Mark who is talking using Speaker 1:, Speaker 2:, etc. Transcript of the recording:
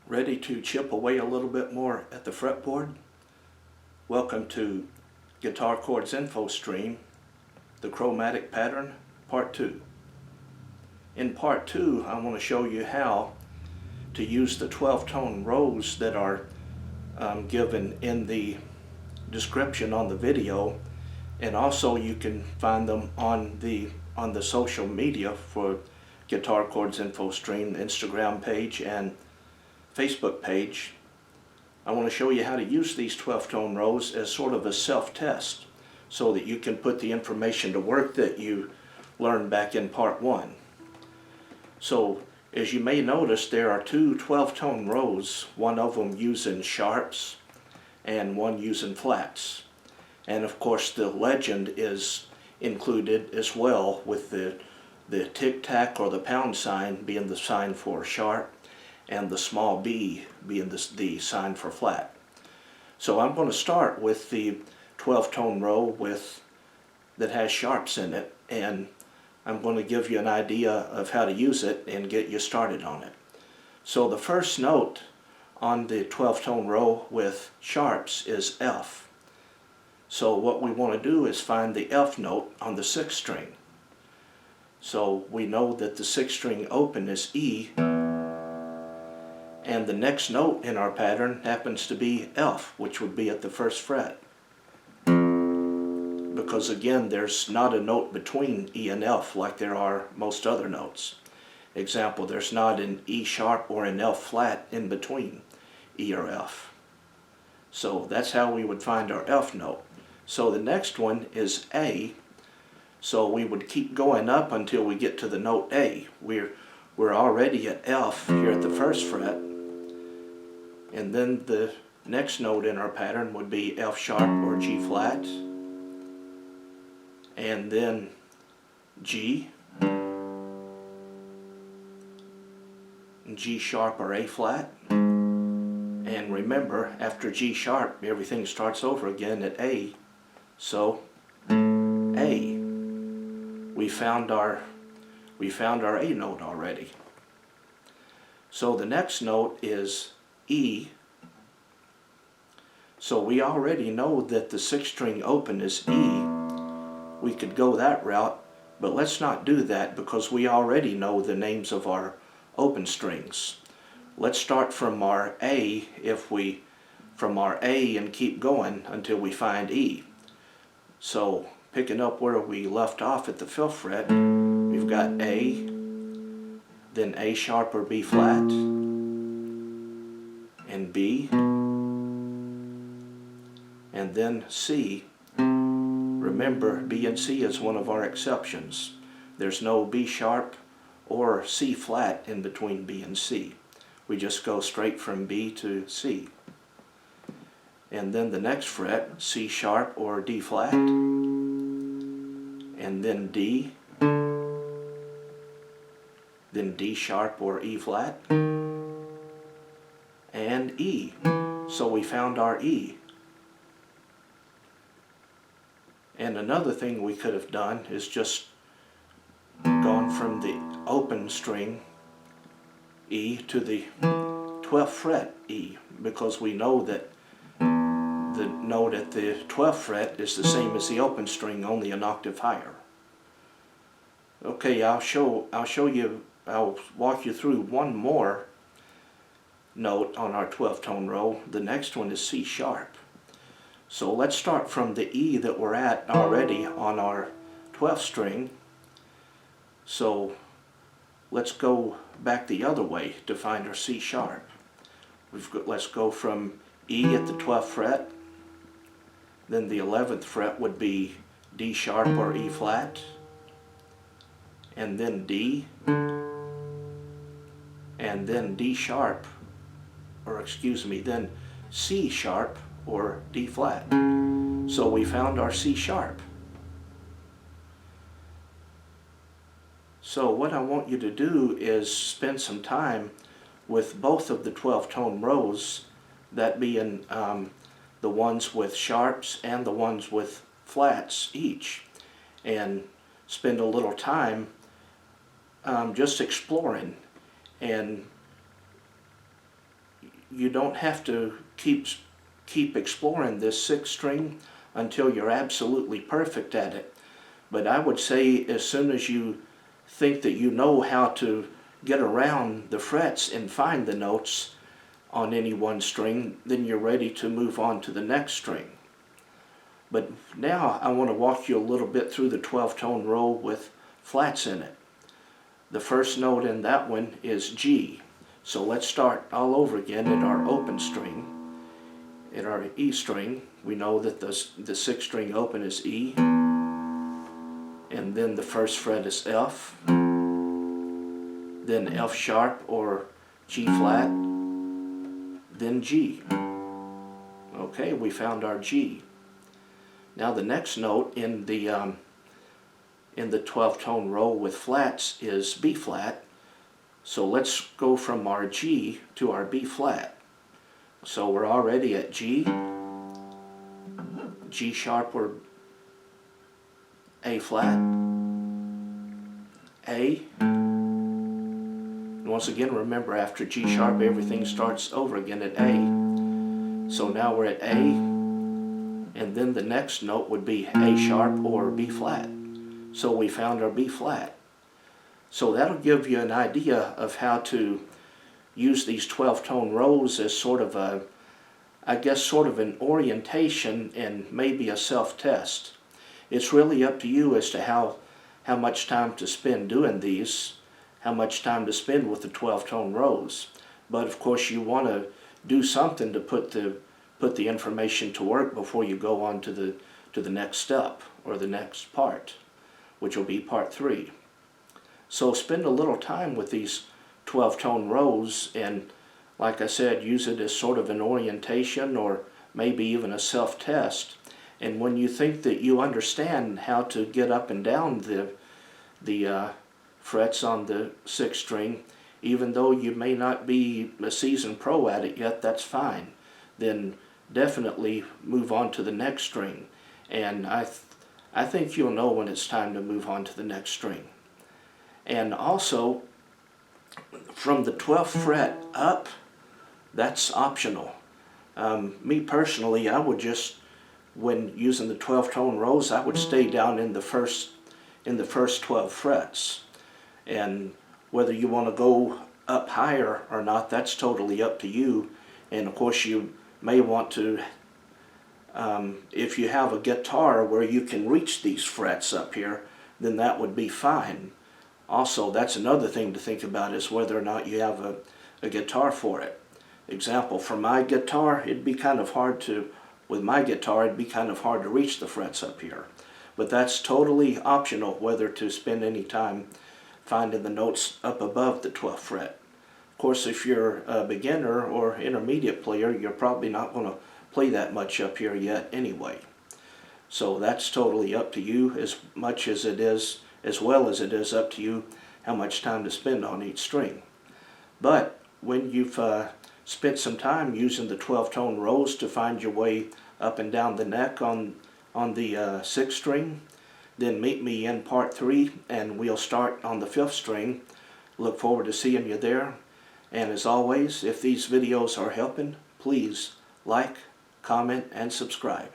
Speaker 1: Ready to chip away a little bit more at the fretboard? Welcome to Guitar Chords Info Stream, the Chromatic Pattern, Part 2. In Part 2, I want to show you how to use the 12-tone rows that are given in the description on the video, and also you can find them on the social media for Guitar Chords Info Stream, the Instagram page and Facebook page. I want to show you how to use these 12-tone rows as sort of a self-test so that you can put the information to work that you learned back in Part 1. So as you may notice, there are two 12-tone rows, one of them using sharps and one using flats. And of course the legend is included as well, with the tic-tac or the pound sign being the sign for sharp and the small b being the sign for flat. So I'm going to start with the 12-tone row that has sharps in it, and I'm going to give you an idea of how to use it and get you started on it. So the first note on the 12-tone row with sharps is F. So what we want to do is find the F note on the 6th string. So we know that the 6th string open is E, and the next note in our pattern happens to be F, which would be at the 1st fret. Because again, there's not a note between E and F like there are most other notes. Example, there's not an E sharp or an F flat in between E or F. So that's how we would find our F note. So the next one is A. So we would keep going up until we get to the note A. We're already at F here at the 1st fret. And then the next note in our pattern would be F sharp or G flat, and then G, G sharp or A flat. And remember, after G sharp, everything starts over again at A. So A. We found our A note already. So the next note is E. So we already know that the 6th string open is E. We could go that route, but let's not do that because we already know the names of our open strings. Let's start from our A and keep going until we find E. So picking up where we left off at the 5th fret, we've got A, then A sharp or B flat, and B, and then C. Remember, B and C is one of our exceptions. There's no B sharp or C flat in between B and C. We just go straight from B to C. And then the next fret, C sharp or D flat, and then D, then D sharp or E flat, and E. So we found our E. And another thing we could have done is just gone from the open string E to the 12th fret E, because we know that the note at the 12th fret is the same as the open string, only an octave higher. Okay, I'll walk you through one more note on our 12-tone row. The next one is C sharp. So let's start from the E that we're at already on our 12th string. So let's go back the other way to find our C sharp. Let's go from E at the 12th fret, then the 11th fret would be D sharp or E flat, and then D, and then D sharp, or excuse me, then C sharp or D flat. So we found our C sharp. So what I want you to do is spend some time with both of the 12-tone rows, that being the ones with sharps and the ones with flats each, and spend a little time just exploring and you don't have to keep exploring this 6th string until you're absolutely perfect at it. But I would say as soon as you think that you know how to get around the frets and find the notes on any one string, then you're ready to move on to the next string. But now I want to walk you a little bit through the 12-tone roll with flats in it. The first note in that one is G. So let's start all over again at our open string. At our E string, we know that the 6th string open is E, and then the first fret is F, then F sharp or G flat, then G. Okay, we found our G. Now the next note in the 12-tone roll with flats is B flat. So let's go from our G to our B flat. So we're already at G, G sharp or A flat, A. And once again, remember, after G sharp, everything starts over again at A. So now we're at A, and then the next note would be A sharp or B flat. So we found our B flat. So that'll give you an idea of how to use these 12-tone rolls as sort of a, I guess, sort of an orientation and maybe a self-test. It's really up to you as to how much time to spend doing these, how much time to spend with the 12-tone rolls. But of course you want to do something to put the information to work before you go on to the next step or the next part, which will be part 3. So spend a little time with these 12-tone rows, and like I said, use it as sort of an orientation or maybe even a self-test. And when you think that you understand how to get up and down the frets on the 6th string, even though you may not be a seasoned pro at it yet, that's fine. Then definitely move on to the next string. And I think you'll know when it's time to move on to the next string. And also, from the 12th fret up, that's optional. Me personally, I would just, when using the 12-tone rolls, I would stay down in the first 12 frets. And whether you want to go up higher or not, that's totally up to you. And of course you may want to, if you have a guitar where you can reach these frets up here, then that would be fine. Also, that's another thing to think about, is whether or not you have a guitar for it. Example, for my guitar, it'd be kind of hard to reach the frets up here. But that's totally optional whether to spend any time finding the notes up above the 12th fret. Of course, if you're a beginner or intermediate player, you're probably not going to play that much up here yet anyway. So that's totally up to you, as well as it is up to you how much time to spend on each string. But when you've spent some time using the 12-tone rolls to find your way up and down the neck on the 6th string, then meet me in part 3 and we'll start on the 5th string. Look forward to seeing you there. And as always, if these videos are helping, please like, comment, and subscribe.